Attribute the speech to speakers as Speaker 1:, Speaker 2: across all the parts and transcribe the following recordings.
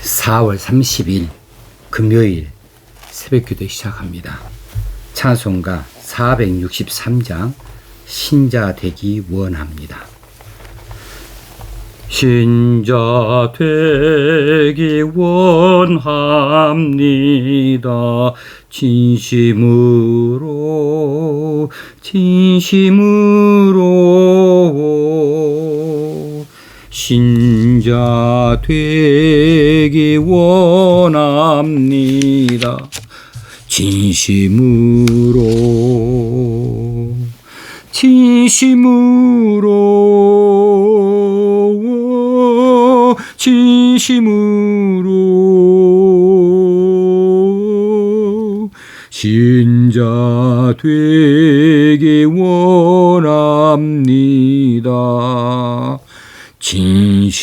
Speaker 1: (4월 30일) 금요일 새벽기도 시작합니다. 찬송가 463장 신자 되기 원합니다. 신자 되기 원합니다. 진심으로 신자 되기 원합니다. 진심으로 신자 되기 원합니다. 진심으로.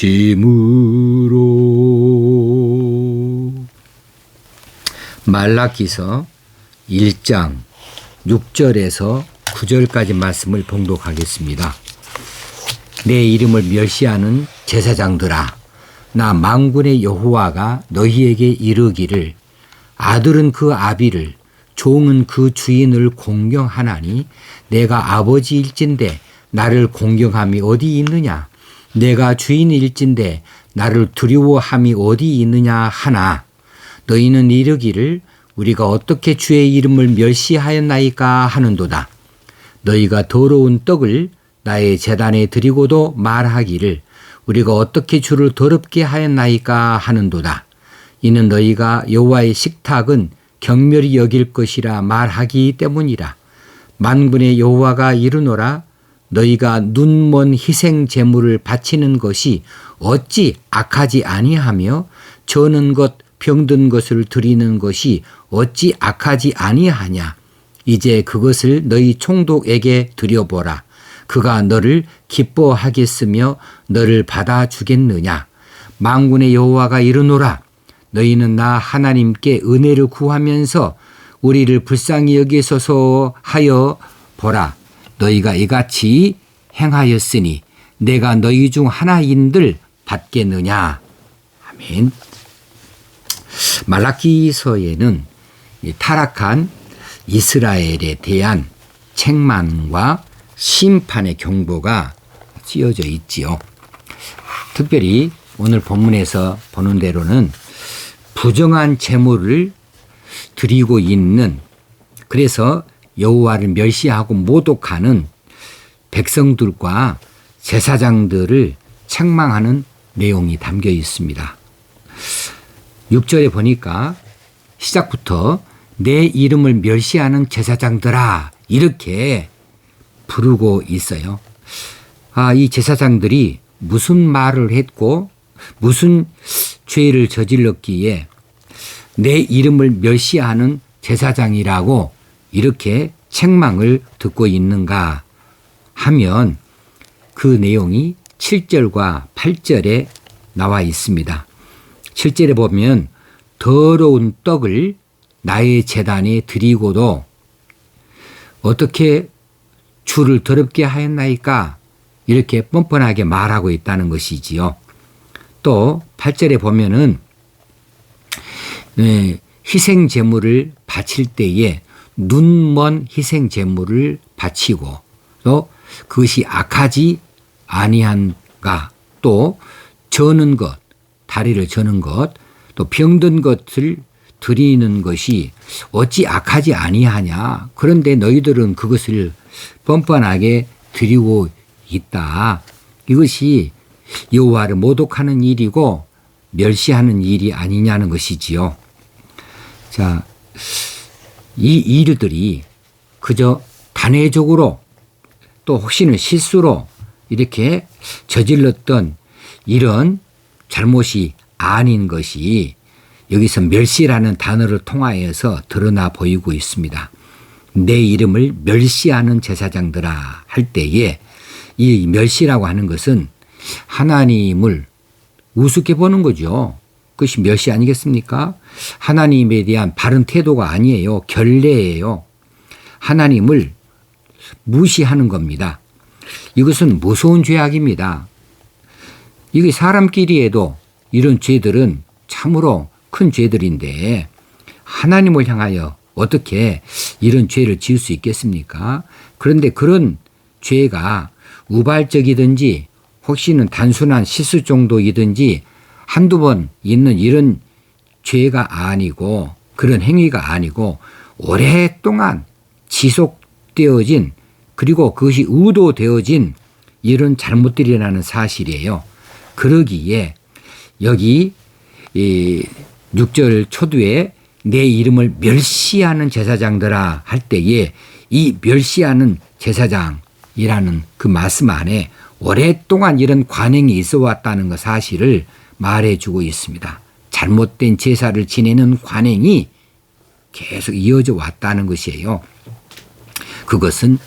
Speaker 1: 말라기서 1장 6절에서 9절까지 말씀을 봉독하겠습니다. 내 이름을 멸시하는 제사장들아, 나 만군의 여호와가 너희에게 이르기를 아들은 그 아비를 종은 그 주인을 공경하나니 내가 아버지일진데 나를 공경함이 어디 있느냐? 내가 주인일진데 나를 두려워함이 어디 있느냐 하나, 너희는 이르기를 우리가 어떻게 주의 이름을 멸시하였나이까 하는도다. 너희가 더러운 떡을 나의 제단에 드리고도 말하기를 우리가 어떻게 주를 더럽게 하였나이까 하는도다. 이는 너희가 여호와의 식탁은 경멸히 여길 것이라 말하기 때문이라. 만군의 여호와가 이르노라, 너희가 눈먼 희생 제물을 바치는 것이 어찌 악하지 아니하며 저는 것 병든 것을 드리는 것이 어찌 악하지 아니하냐. 이제 그것을 너희 총독에게 드려보라. 그가 너를 기뻐하겠으며 너를 받아주겠느냐. 만군의 여호와가 이르노라, 너희는 나 하나님께 은혜를 구하면서 우리를 불쌍히 여기소서 하여 보라. 너희가 이같이 행하였으니 내가 너희 중 하나인들 받겠느냐. 아멘. 말라기서에는 타락한 이스라엘에 대한 책망과 심판의 경보가 쓰여져 있지요. 특별히 오늘 본문에서 보는 대로는 부정한 제물을 드리고 있는, 그래서 여호와를 멸시하고 모독하는 백성들과 제사장들을 책망하는 내용이 담겨 있습니다. 6절에 보니까 시작부터 내 이름을 멸시하는 제사장들아 이렇게 부르고 있어요. 이 제사장들이 무슨 말을 했고 무슨 죄를 저질렀기에 내 이름을 멸시하는 제사장이라고 이렇게 책망을 듣고 있는가 하면 그 내용이 7절과 8절에 나와 있습니다. 7절에 보면 더러운 떡을 나의 제단에 드리고도 어떻게 주를 더럽게 하였나이까 이렇게 뻔뻔하게 말하고 있다는 것이지요. 또 8절에 보면은 희생 제물을 바칠 때에 눈먼 희생 제물을 바치고 또 그것이 악하지 아니한가, 또 저는 것, 다리를 저는 것, 또 병든 것을 드리는 것이 어찌 악하지 아니하냐. 그런데 너희들은 그것을 뻔뻔하게 드리고 있다. 이것이 여호와를 모독하는 일이고 멸시하는 일이 아니냐는 것이지요. 자, 이 일들이 그저 단회적으로 또 혹시는 실수로 이렇게 저질렀던 이런 잘못이 아닌 것이 여기서 멸시라는 단어를 통하여서 드러나 보이고 있습니다. 내 이름을 멸시하는 제사장들아 할 때에 이 멸시라고 하는 것은 하나님을 우습게 보는 거죠. 그것이 멸시 아니겠습니까? 하나님에 대한 바른 태도가 아니에요. 결례예요. 하나님을 무시하는 겁니다. 이것은 무서운 죄악입니다. 이게 사람끼리 해도 이런 죄들은 참으로 큰 죄들인데 하나님을 향하여 어떻게 이런 죄를 지을 수 있겠습니까? 그런데 그런 죄가 우발적이든지 혹시는 단순한 실수 정도이든지 한두 번 있는 이런 죄가 아니고 그런 행위가 아니고 오랫동안 지속되어진 그리고 그것이 의도되어진 이런 잘못들이라는 사실이에요. 그러기에 여기 6절 초두에 내 이름을 멸시하는 제사장들아 할 때에 이 멸시하는 제사장이라는 그 말씀 안에 오랫동안 이런 관행이 있어 왔다는 그 사실을 말해주고 있습니다. 잘못된 제사를 지내는 관행이 계속 이어져 왔다는 것이에요. 그것은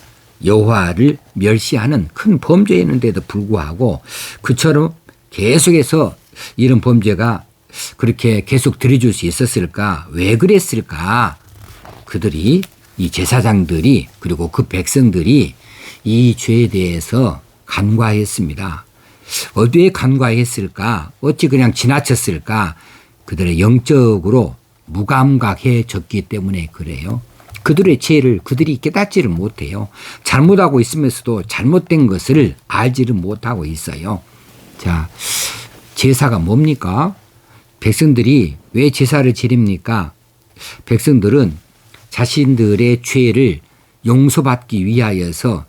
Speaker 1: 여호와를 멸시하는 큰 범죄였는데도 불구하고 그처럼 계속해서 이런 범죄가 그렇게 계속 들여줄 수 있었을까? 왜 그랬을까? 그들이 이 제사장들이 그리고 그 백성들이 이 죄에 대해서 간과했습니다. 어디에 간과했을까? 어찌 그냥 지나쳤을까? 그들의 영적으로 무감각해졌기 때문에 그래요. 그들의 죄를 그들이 깨닫지를 못해요. 잘못하고 있으면서도 잘못된 것을 알지를 못하고 있어요. 자, 제사가 뭡니까? 백성들이 왜 제사를 지립니까? 백성들은 자신들의 죄를 용서받기 위하여서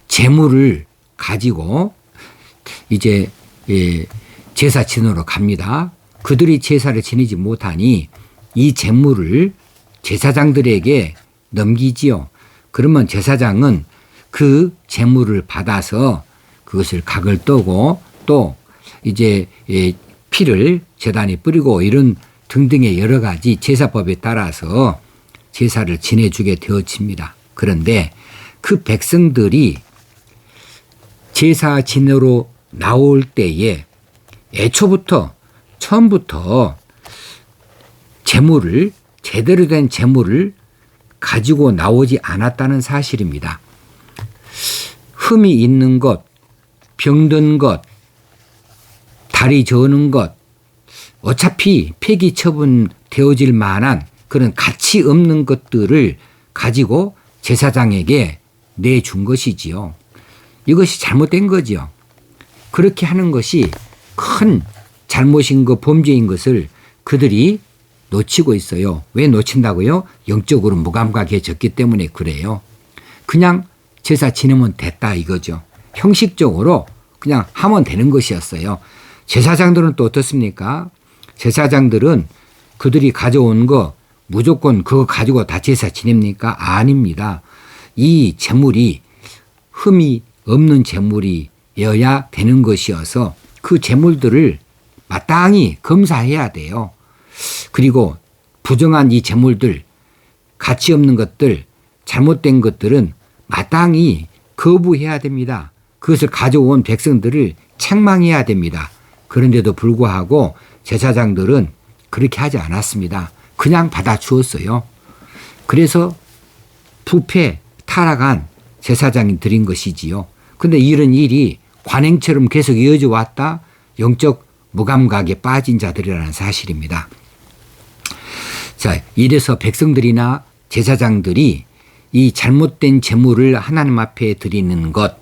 Speaker 1: 제물을 가지고 이제 제사 지내러 갑니다. 그들이 제사를 지내지 못하니 이 제물을 제사장들에게 넘기지요. 그러면 제사장은 그 제물을 받아서 그것을 각을 떠고 또 이제 피를 제단에 뿌리고 이런 등등의 여러 가지 제사법에 따라서 제사를 지내주게 되어집니다. 그런데 그 백성들이 제사 지내러 나올 때에 애초부터 처음부터 제물을 제대로 된 제물을 가지고 나오지 않았다는 사실입니다. 흠이 있는 것, 병든 것, 다리 저는 것, 어차피 폐기 처분되어질 만한 그런 가치 없는 것들을 가지고 제사장에게 내준 것이지요. 이것이 잘못된 거지요. 그렇게 하는 것이 큰 잘못인 것, 범죄인 것을 그들이 놓치고 있어요. 왜 놓친다고요? 영적으로 무감각해졌기 때문에 그래요. 그냥 제사 지내면 됐다 이거죠. 형식적으로 그냥 하면 되는 것이었어요. 제사장들은 또 어떻습니까? 제사장들은 그들이 가져온 거 무조건 그거 가지고 다 제사 지냅니까? 아닙니다. 이 제물이 흠이 없는 제물이어야 되는 것이어서 그 제물들을 마땅히 검사해야 돼요. 그리고 부정한 이 제물들, 가치 없는 것들, 잘못된 것들은 마땅히 거부해야 됩니다. 그것을 가져온 백성들을 책망해야 됩니다. 그런데도 불구하고 제사장들은 그렇게 하지 않았습니다. 그냥 받아주었어요. 그래서 부패, 타락한 제사장이 드린 것이지요. 그런데 이런 일이 관행처럼 계속 이어져 왔다 영적 무감각에 빠진 자들이라는 사실입니다. 자, 이래서 백성들이나 제사장들이 이 잘못된 제물을 하나님 앞에 드리는 것,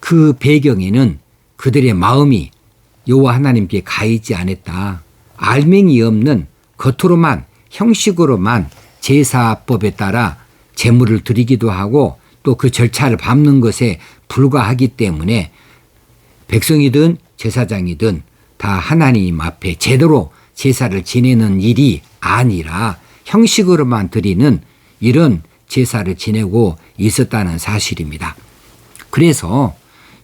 Speaker 1: 그 배경에는 그들의 마음이 여호와 하나님께 가 있지 않았다. 알맹이 없는 겉으로만 형식으로만 제사법에 따라 제물을 드리기도 하고 또 그 절차를 밟는 것에 불과하기 때문에 백성이든 제사장이든 다 하나님 앞에 제대로 제사를 지내는 일이 아니라 형식으로만 드리는 이런 제사를 지내고 있었다는 사실입니다. 그래서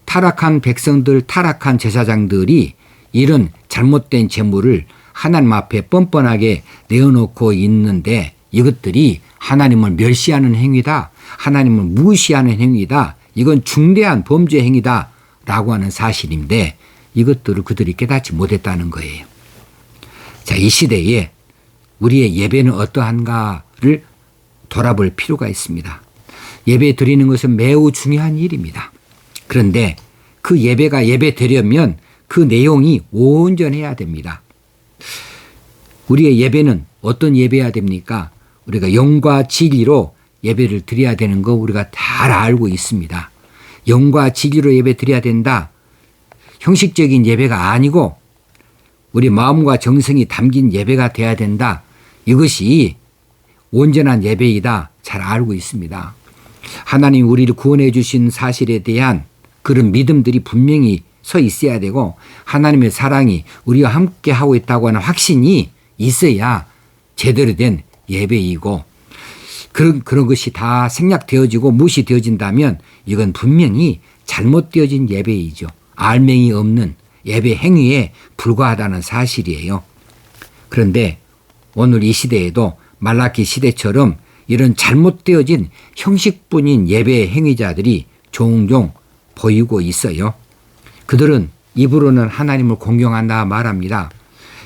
Speaker 1: 타락한 백성들, 타락한 제사장들이 이런 잘못된 제물을 하나님 앞에 뻔뻔하게 내어놓고 있는데 이것들이 하나님을 멸시하는 행위다. 하나님을 무시하는 행위다. 이건 중대한 범죄 행위다. 라고 하는 사실인데 이것들을 그들이 깨닫지 못했다는 거예요. 자, 이 시대에 우리의 예배는 어떠한가를 돌아볼 필요가 있습니다. 예배 드리는 것은 매우 중요한 일입니다. 그런데 그 예배가 예배 되려면 그 내용이 온전해야 됩니다. 우리의 예배는 어떤 예배여야 됩니까? 우리가 영과 진리로 예배를 드려야 되는 거 우리가 잘 알고 있습니다. 영과 진리로 예배 드려야 된다. 형식적인 예배가 아니고 우리 마음과 정성이 담긴 예배가 돼야 된다. 이것이 온전한 예배이다. 잘 알고 있습니다. 하나님이 우리를 구원해 주신 사실에 대한 그런 믿음들이 분명히 서 있어야 되고 하나님의 사랑이 우리와 함께 하고 있다고 하는 확신이 있어야 제대로 된 예배이고 그런 것이 다 생략되어지고 무시되어진다면 이건 분명히 잘못되어진 예배이죠. 알맹이 없는 예배 행위에 불과하다는 사실이에요. 그런데 오늘 이 시대에도 말라기 시대처럼 이런 잘못되어진 형식뿐인 예배 행위자들이 종종 보이고 있어요. 그들은 입으로는 하나님을 공경한다 말합니다.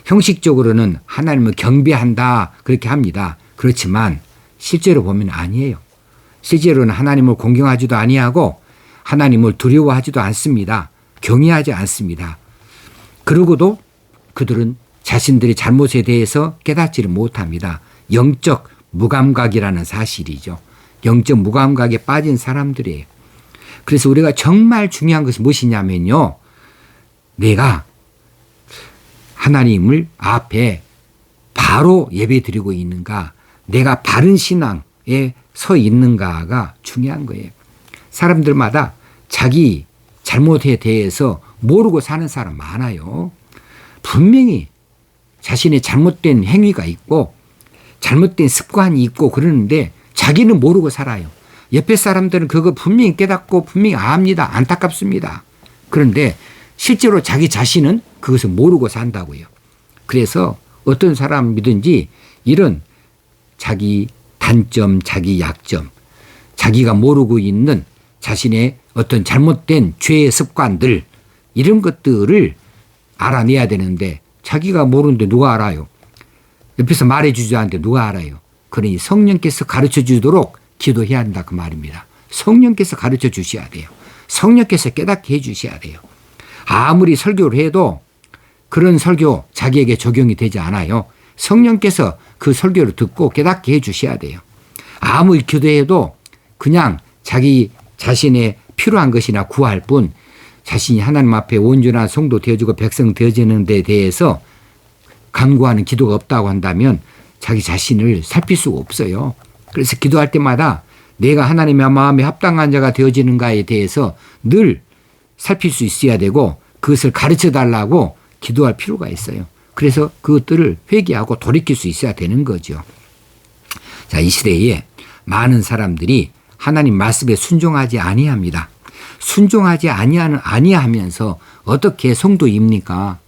Speaker 1: 형식적으로는 하나님을 경배한다 그렇게 합니다. 그렇지만 실제로 보면 아니에요. 실제로는 하나님을 공경하지도 아니하고 하나님을 두려워하지도 않습니다. 경외하지 않습니다. 그러고도 그들은 자신들의 잘못에 대해서 깨닫지를 못합니다. 영적 무감각이라는 사실이죠. 영적 무감각에 빠진 사람들이에요. 그래서 우리가 정말 중요한 것이 무엇이냐면요. 내가 하나님을 앞에 바로 예배드리고 있는가, 내가 바른 신앙에 서 있는가가 중요한 거예요. 사람들마다 자기 잘못에 대해서 모르고 사는 사람 많아요. 분명히 자신의 잘못된 행위가 있고 잘못된 습관이 있고 그러는데 자기는 모르고 살아요. 옆에 사람들은 그거 분명히 깨닫고 분명히 압니다. 안타깝습니다. 그런데 실제로 자기 자신은 그것을 모르고 산다고요. 그래서 어떤 사람이든지 이런 자기 단점, 자기 약점, 자기가 모르고 있는 자신의 어떤 잘못된 죄의 습관들 이런 것들을 알아내야 되는데 자기가 모르는데 누가 알아요? 옆에서 말해주지 않는데 누가 알아요? 그러니 성령께서 가르쳐 주도록 기도해야 한다 그 말입니다. 성령께서 가르쳐 주셔야 돼요. 성령께서 깨닫게 해 주셔야 돼요. 아무리 설교를 해도 그런 설교 자기에게 적용이 되지 않아요. 성령께서 그 설교를 듣고 깨닫게 해 주셔야 돼요. 아무리 기도해도 그냥 자기 자신의 필요한 것이나 구할 뿐 자신이 하나님 앞에 온전한 성도 되어지고 백성 되어지는 데 대해서 간구하는 기도가 없다고 한다면 자기 자신을 살필 수가 없어요. 그래서 기도할 때마다 내가 하나님의 마음에 합당한 자가 되어지는가에 대해서 늘 살필 수 있어야 되고 그것을 가르쳐 달라고 기도할 필요가 있어요. 그래서 그것들을 회개하고 돌이킬 수 있어야 되는 거죠. 자, 이 시대에 많은 사람들이 하나님 말씀에 순종하지 아니합니다. 순종하지 아니하면서 어떻게 성도입니까?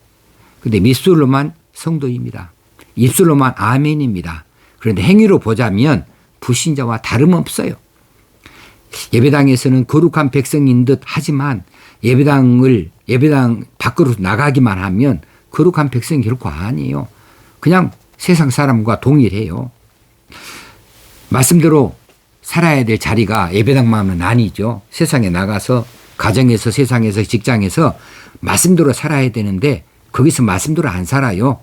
Speaker 1: 그런데 입술로만 성도입니다. 입술로만 아멘입니다. 그런데 행위로 보자면 불신자와 다름없어요. 예배당에서는 거룩한 백성인 듯 하지만 예배당 밖으로 나가기만 하면 거룩한 백성이 결코 아니에요. 그냥 세상 사람과 동일해요. 말씀대로 살아야 될 자리가 예배당만은 아니죠. 세상에 나가서 가정에서 세상에서 직장에서 말씀대로 살아야 되는데 거기서 말씀대로 안 살아요.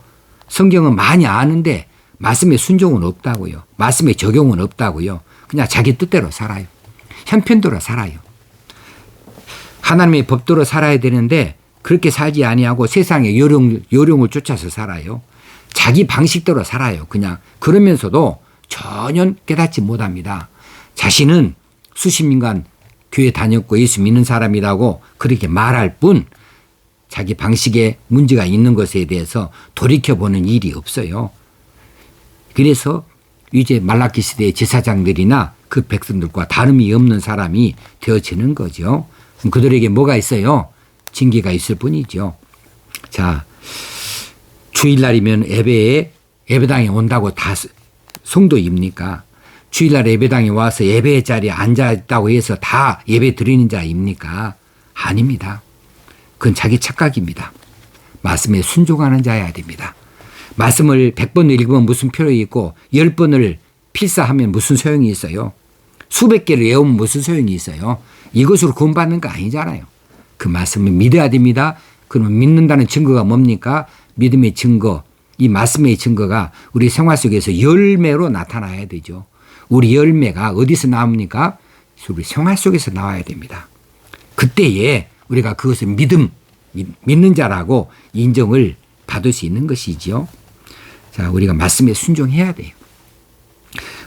Speaker 1: 성경은 많이 아는데 말씀에 순종은 없다고요. 말씀에 적용은 없다고요. 그냥 자기 뜻대로 살아요. 형편대로 살아요. 하나님의 법대로 살아야 되는데 그렇게 살지 아니하고 세상의 요령을 쫓아서 살아요. 자기 방식대로 살아요. 그냥 그러면서도 전혀 깨닫지 못합니다. 자신은 수십 년간 교회 다녔고 예수 믿는 사람이라고 그렇게 말할 뿐 자기 방식에 문제가 있는 것에 대해서 돌이켜보는 일이 없어요. 그래서 이제 말라기 시대의 제사장들이나 그 백성들과 다름이 없는 사람이 되어지는 거죠. 그럼 그들에게 뭐가 있어요? 징계가 있을 뿐이죠. 자, 주일날이면 예배당에 온다고 다 성도입니까? 주일날 예배당에 와서 예배 자리에 앉아있다고 해서 다 예배 드리는 자입니까? 아닙니다. 그건 자기 착각입니다. 말씀에 순종하는 자여야 됩니다. 말씀을 100번을 읽으면 무슨 필요가 있고 10번을 필사하면 무슨 소용이 있어요. 수백 개를 외우면 무슨 소용이 있어요. 이것으로 구원받는 거 아니잖아요. 그 말씀을 믿어야 됩니다. 그러면 믿는다는 증거가 뭡니까? 믿음의 증거, 이 말씀의 증거가 우리 생활 속에서 열매로 나타나야 되죠. 우리 열매가 어디서 나옵니까? 우리 생활 속에서 나와야 됩니다. 그때에 우리가 그것을 믿는 자라고 인정을 받을 수 있는 것이지요. 자, 우리가 말씀에 순종해야 돼요.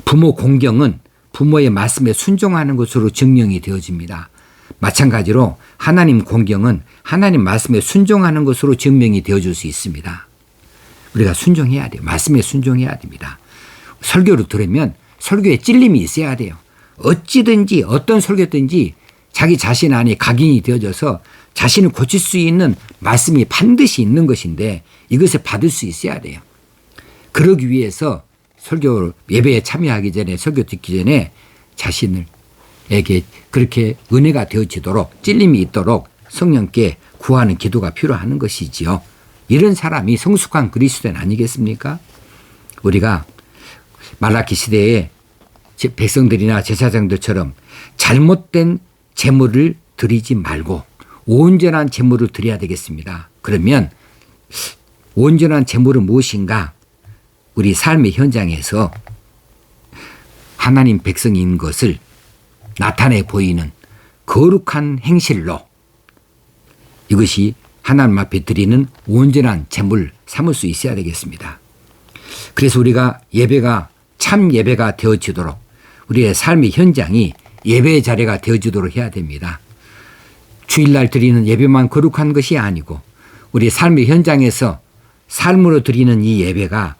Speaker 1: 부모 공경은 부모의 말씀에 순종하는 것으로 증명이 되어집니다. 마찬가지로 하나님 공경은 하나님 말씀에 순종하는 것으로 증명이 되어줄 수 있습니다. 우리가 순종해야 돼요. 말씀에 순종해야 됩니다. 설교를 들으면 설교에 찔림이 있어야 돼요. 어찌든지 어떤 설교든지 자기 자신 안에 각인이 되어져서 자신을 고칠 수 있는 말씀이 반드시 있는 것인데 이것을 받을 수 있어야 돼요. 그러기 위해서 설교 예배에 참여하기 전에 설교 듣기 전에 자신에게 그렇게 은혜가 되어지도록 찔림이 있도록 성령께 구하는 기도가 필요한 것이지요. 이런 사람이 성숙한 그리스도인 아니겠습니까? 우리가 말라기 시대에 백성들이나 제사장들처럼 잘못된 제물을 드리지 말고 온전한 제물을 드려야 되겠습니다. 그러면 온전한 제물은 무엇인가? 우리 삶의 현장에서 하나님 백성인 것을 나타내 보이는 거룩한 행실로 이것이 하나님 앞에 드리는 온전한 제물 삼을 수 있어야 되겠습니다. 그래서 우리가 예배가 참 예배가 되어지도록 우리의 삶의 현장이 예배의 자리가 되어지도록 해야 됩니다. 주일날 드리는 예배만 거룩한 것이 아니고 우리 삶의 현장에서 삶으로 드리는 이 예배가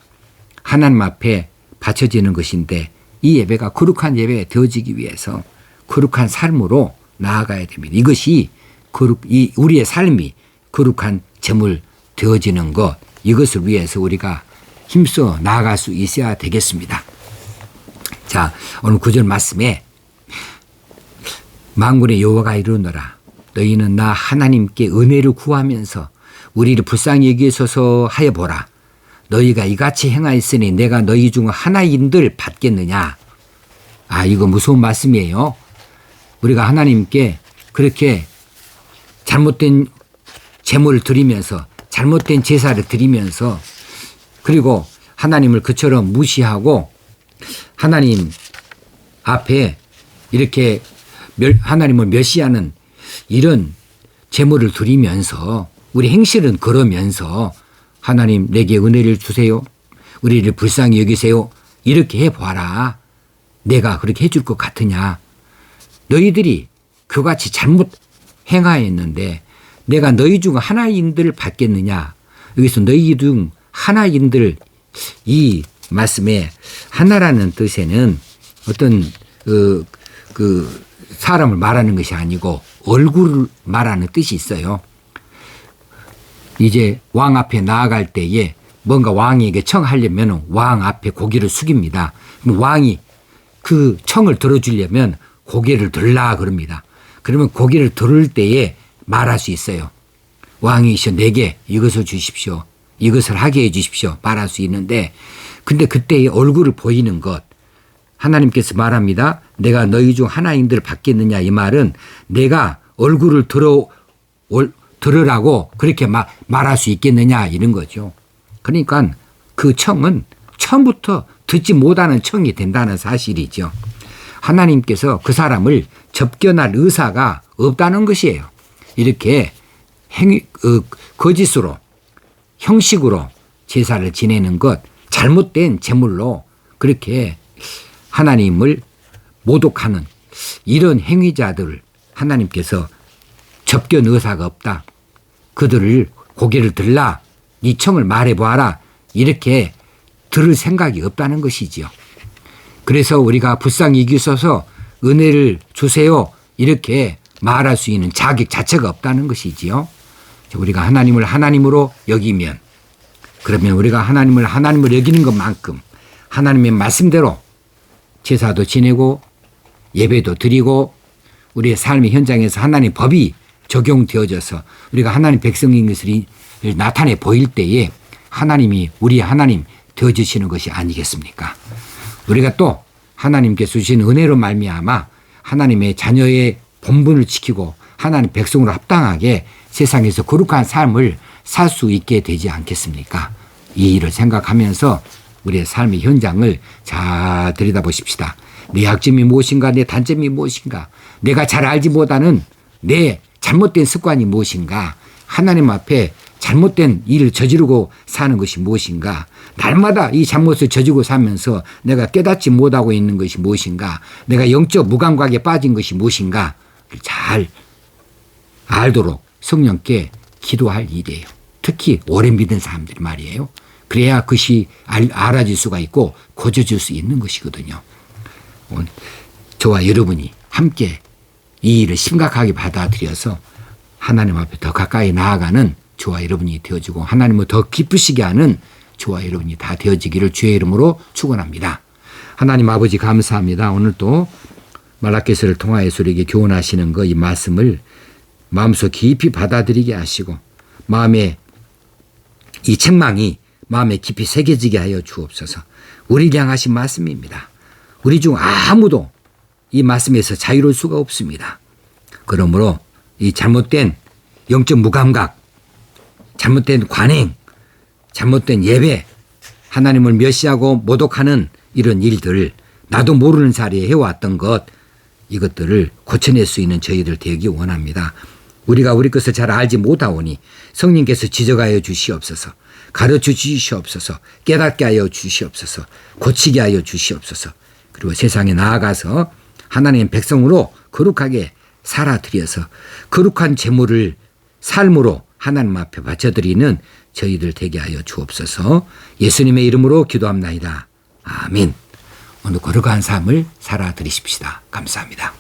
Speaker 1: 하나님 앞에 바쳐지는 것인데 이 예배가 거룩한 예배 되어지기 위해서 거룩한 삶으로 나아가야 됩니다. 이것이 우리의 삶이 거룩한 제물 되어지는 것, 이것을 위해서 우리가 힘써 나아갈 수 있어야 되겠습니다. 자, 오늘 9절 말씀에 만군의 여호와가 이르노라 너희는 나 하나님께 은혜를 구하면서 우리를 불쌍히 여기소서 하여 보라. 너희가 이같이 행하였으니 내가 너희 중 하나인들 받겠느냐. 아, 이거 무서운 말씀이에요. 우리가 하나님께 그렇게 잘못된 제물을 드리면서 잘못된 제사를 드리면서 그리고 하나님을 그처럼 무시하고 하나님 앞에 이렇게 하나님을 멸시하는 이런 제물을 드리면서 우리 행실은 그러면서 하나님 내게 은혜를 주세요. 우리를 불쌍히 여기세요. 이렇게 해봐라. 내가 그렇게 해줄 것 같으냐. 너희들이 그같이 잘못 행하였는데 내가 너희 중 하나인들을 받겠느냐. 여기서 너희 중 하나인들 이 말씀에 하나라는 뜻에는 어떤 사람을 말하는 것이 아니고 얼굴을 말하는 뜻이 있어요. 이제 왕 앞에 나아갈 때에 뭔가 왕에게 청하려면 왕 앞에 고개를 숙입니다. 왕이 그 청을 들어주려면 고개를 들라 그럽니다. 그러면 고개를 들을 때에 말할 수 있어요. 왕이시여 내게 이것을 주십시오. 이것을 하게 해 주십시오. 말할 수 있는데 근데 그때의 얼굴을 보이는 것 하나님께서 말합니다. 내가 너희 중 하나인들 받겠느냐. 이 말은 내가 얼굴을 들으라고 그렇게 말할 수 있겠느냐 이런 거죠. 그러니까 그 청은 처음부터 듣지 못하는 청이 된다는 사실이죠. 하나님께서 그 사람을 접견할 의사가 없다는 것이에요. 이렇게 거짓으로 형식으로 제사를 지내는 것 잘못된 제물로 그렇게 하나님을 모독하는 이런 행위자들을 하나님께서 접견 의사가 없다. 그들을 고개를 들라. 이 청을 말해보아라. 이렇게 들을 생각이 없다는 것이지요. 그래서 우리가 불쌍히 여기소서 은혜를 주세요. 이렇게 말할 수 있는 자격 자체가 없다는 것이지요. 우리가 하나님을 하나님으로 여기면 그러면 우리가 하나님을 하나님으로 여기는 것만큼 하나님의 말씀대로 제사도 지내고 예배도 드리고 우리의 삶의 현장에서 하나님의 법이 적용되어져서 우리가 하나님 백성인 것을 나타내 보일 때에 하나님이 우리 하나님 되어주시는 것이 아니겠습니까? 우리가 또 하나님께서 주신 은혜로 말미암아 하나님의 자녀의 본분을 지키고 하나님 백성으로 합당하게 세상에서 거룩한 삶을 살 수 있게 되지 않겠습니까? 이 일을 생각하면서 우리의 삶의 현장을 잘 들여다보십시다. 내 약점이 무엇인가, 내 단점이 무엇인가, 내가 잘 알지 못하는 내 잘못된 습관이 무엇인가, 하나님 앞에 잘못된 일을 저지르고 사는 것이 무엇인가, 날마다 이 잘못을 저지르고 살면서 내가 깨닫지 못하고 있는 것이 무엇인가, 내가 영적 무감각에 빠진 것이 무엇인가 잘 알도록 성령께 기도할 일이에요. 특히 오래 믿은 사람들이 말이에요. 그래야 그것이 알아질 수가 있고 고쳐질 수 있는 것이거든요. 저와 여러분이 함께 이 일을 심각하게 받아들여서 하나님 앞에 더 가까이 나아가는 저와 여러분이 되어지고 하나님을 더 기쁘시게 하는 저와 여러분이 다 되어지기를 주의 이름으로 축원합니다. 하나님 아버지 감사합니다. 오늘 또 말라기서를 통하여서 우리에게 교훈하시는 거 이 말씀을 마음속 깊이 받아들이게 하시고 마음에 이 책망이 마음에 깊이 새겨지게 하여 주옵소서. 우리를 향하신 말씀입니다. 우리 중 아무도 이 말씀에서 자유로울 수가 없습니다. 그러므로 이 잘못된 영적 무감각, 잘못된 관행, 잘못된 예배, 하나님을 멸시하고 모독하는 이런 일들, 나도 모르는 자리에 해왔던 것, 이것들을 고쳐낼 수 있는 저희들 되기 원합니다. 우리가 우리 것을 잘 알지 못하오니 성령께서 지적하여 주시옵소서, 가르쳐 주시옵소서, 깨닫게 하여 주시옵소서, 고치게 하여 주시옵소서. 그리고 세상에 나아가서 하나님의 백성으로 거룩하게 살아드려서 거룩한 제물을 삶으로 하나님 앞에 바쳐드리는 저희들 되게 하여 주옵소서. 예수님의 이름으로 기도합나이다. 아멘. 오늘 거룩한 삶을 살아드리십시다. 감사합니다.